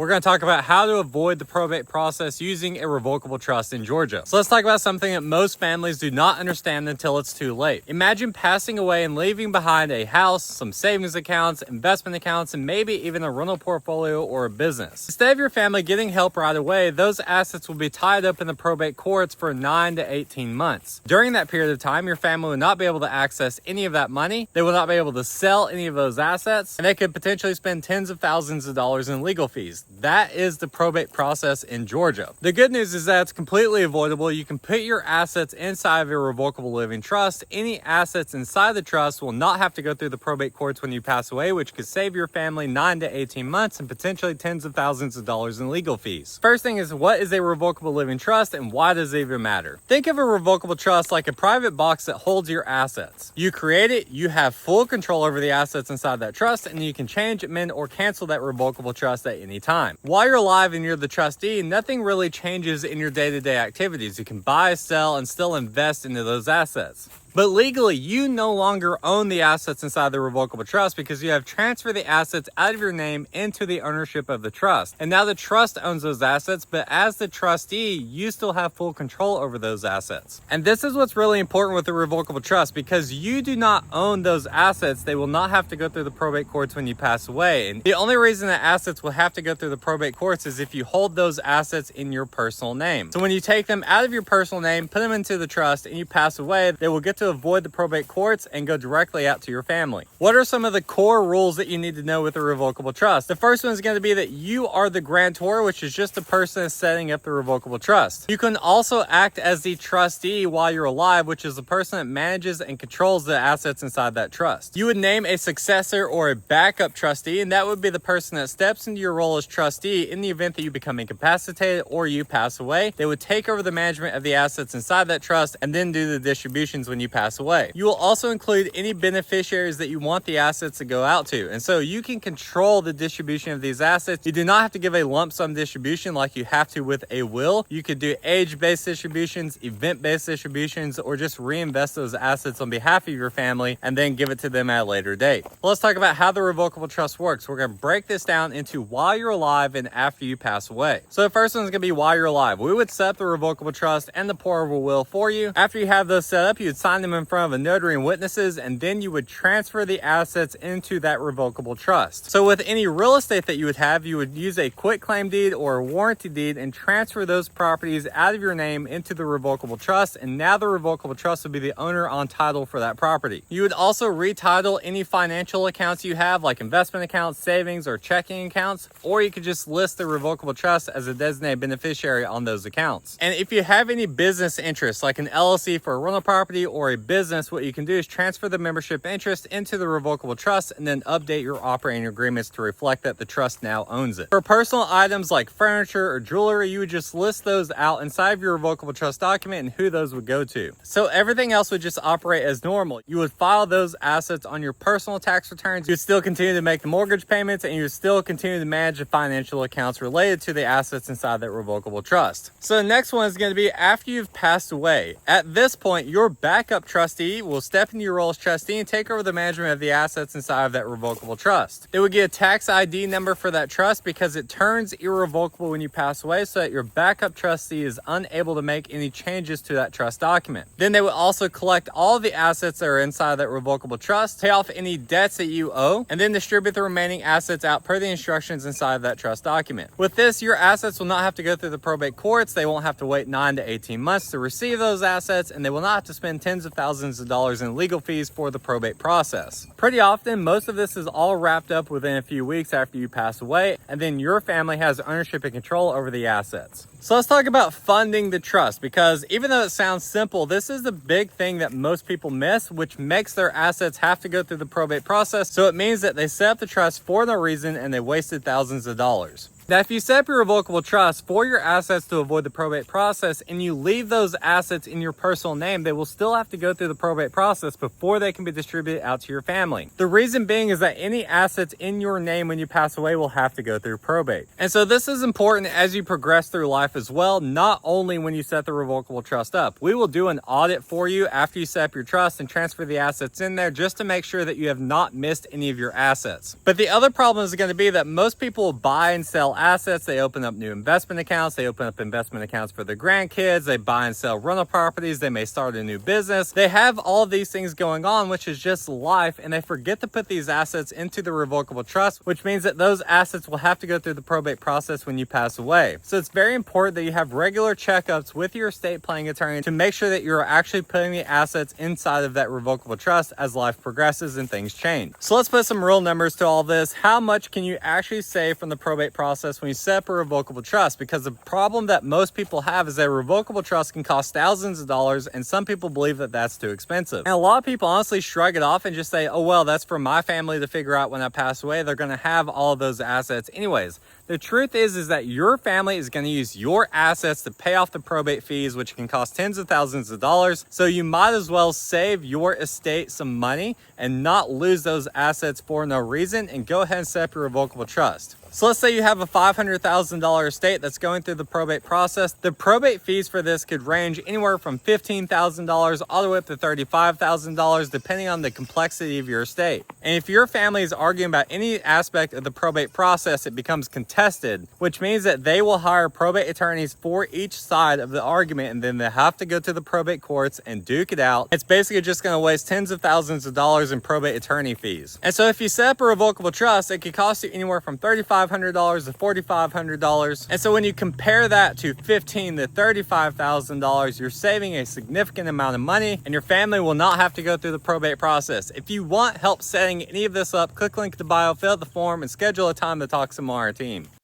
We're going to talk about how to avoid the probate process using a revocable trust in Georgia. So let's talk about something that most families do not understand until it's too late. Imagine passing away and leaving behind a house, some savings accounts, investment accounts, and maybe even a rental portfolio or a business. Instead of your family getting help right away, those assets will be tied up in the probate courts for 9 to 18 months. During that period of time, your family will not be able to access any of that money. They will not be able to sell any of those assets, and they could potentially spend tens of thousands of dollars in legal fees. That is the probate process in Georgia. The good news is that it's completely avoidable. You can put your assets inside of a revocable living trust. Any assets inside the trust will not have to go through the probate courts when you pass away, which could save your family 9 to 18 months and potentially tens of thousands of dollars in legal fees. First thing is, what is a revocable living trust and why does it even matter? Think of a revocable trust like a private box that holds your assets. You create it, you have full control over the assets inside that trust, and you can change, amend, or cancel that revocable trust at any time. While you're alive and you're the trustee, nothing really changes in your day-to-day activities. You can buy, sell, and still invest into those assets. But legally, you no longer own the assets inside the revocable trust because you have transferred the assets out of your name into the ownership of the trust. And now the trust owns those assets, but as the trustee, you still have full control over those assets. And this is what's really important with the revocable trust, because you do not own those assets. They will not have to go through the probate courts when you pass away. And the only reason that assets will have to go through the probate courts is if you hold those assets in your personal name. So when you take them out of your personal name, put them into the trust, and you pass away, they will get to avoid the probate courts and go directly out to your family. What are some of the core rules that you need to know with a revocable trust? The first one is going to be that you are the grantor, which is just the person that's setting up the revocable trust. You can also act as the trustee while you're alive, which is the person that manages and controls the assets inside that trust. You would name a successor or a backup trustee, and that would be the person that steps into your role as trustee in the event that you become incapacitated or you pass away. They would take over the management of the assets inside that trust and then do the distributions when you pass away. You will also include any beneficiaries that you want the assets to go out to. And so you can control the distribution of these assets. You do not have to give a lump sum distribution like you have to with a will. You could do age-based distributions, event-based distributions, or just reinvest those assets on behalf of your family and then give it to them at a later date. Well, let's talk about how the revocable trust works. We're going to break this down into while you're alive and after you pass away. So the first one is going to be while you're alive. We would set up the revocable trust and the pour over will for you. After you have those set up, you would sign them in front of a notary and witnesses, and then you would transfer the assets into that revocable trust. So with any real estate that you would use a quitclaim deed or a warranty deed and transfer those properties out of your name into the revocable trust, and now the revocable trust would be the owner on title for that property. You would also retitle any financial accounts you have, like investment accounts, savings, or checking accounts, or you could just list the revocable trust as a designated beneficiary on those accounts. And if you have any business interests, like an LLC for a rental property or a business, what you can do is transfer the membership interest into the revocable trust and then update your operating agreements to reflect that the trust now owns it. For personal items like furniture or jewelry, you would just list those out inside of your revocable trust document and who those would go to. So everything else would just operate as normal. You would file those assets on your personal tax returns. You would still continue to make the mortgage payments, and you would still continue to manage the financial accounts related to the assets inside that revocable trust. So the next one is going to be after you've passed away. At this point, your backup trustee will step into your role as trustee and take over the management of the assets inside of that revocable trust. They would get a tax ID number for that trust because it turns irrevocable when you pass away, so that your backup trustee is unable to make any changes to that trust document. Then they would also collect all the assets that are inside of that revocable trust, pay off any debts that you owe, and then distribute the remaining assets out per the instructions inside of that trust document. With this, your assets will not have to go through the probate courts. They won't have to wait 9 to 18 months to receive those assets, and they will not have to spend tens of thousands of dollars in legal fees for the probate process. Pretty often, most of this is all wrapped up within a few weeks after you pass away, and then your family has ownership and control over the assets. So let's talk about funding the trust, because even though it sounds simple, this is the big thing that most people miss, which makes their assets have to go through the probate process. So it means that they set up the trust for no reason and they wasted thousands of dollars. Now, if you set up your revocable trust for your assets to avoid the probate process and you leave those assets in your personal name, they will still have to go through the probate process before they can be distributed out to your family. The reason being is that any assets in your name when you pass away will have to go through probate. And so this is important as you progress through life as well, not only when you set the revocable trust up. We will do an audit for you after you set up your trust and transfer the assets in there just to make sure that you have not missed any of your assets. But the other problem is going to be that most people will buy and sell assets, they open up new investment accounts, they open up investment accounts for their grandkids, they buy and sell rental properties, they may start a new business. They have all of these things going on, which is just life, and they forget to put these assets into the revocable trust, which means that those assets will have to go through the probate process when you pass away. So it's very important that you have regular checkups with your estate planning attorney to make sure that you're actually putting the assets inside of that revocable trust as life progresses and things change. So let's put some real numbers to all this. How much can you actually save from the probate process when you set up a revocable trust? Because the problem that most people have is that a revocable trust can cost thousands of dollars, and some people believe that that's too expensive. And a lot of people honestly shrug it off and just say, oh well, that's for my family to figure out when I pass away. They're going to have all of those assets anyways. The truth is that your family is going to use your assets to pay off the probate fees, which can cost tens of thousands of dollars. So you might as well save your estate some money and not lose those assets for no reason, and go ahead and set up your revocable trust. So let's say you have a $500,000 estate that's going through the probate process. The probate fees for this could range anywhere from $15,000 all the way up to $35,000, depending on the complexity of your estate. And if your family is arguing about any aspect of the probate process, it becomes contested, which means that they will hire probate attorneys for each side of the argument, and then they have to go to the probate courts and duke it out. It's basically just going to waste tens of thousands of dollars in probate attorney fees. And so if you set up a revocable trust, it could cost you anywhere from $500 to $4,500. And so when you compare that to $15,000 to $35,000, you're saving a significant amount of money, and your family will not have to go through the probate process. If you want help setting any of this up, click link to bio, fill out the form, and schedule a time to talk some more on our team.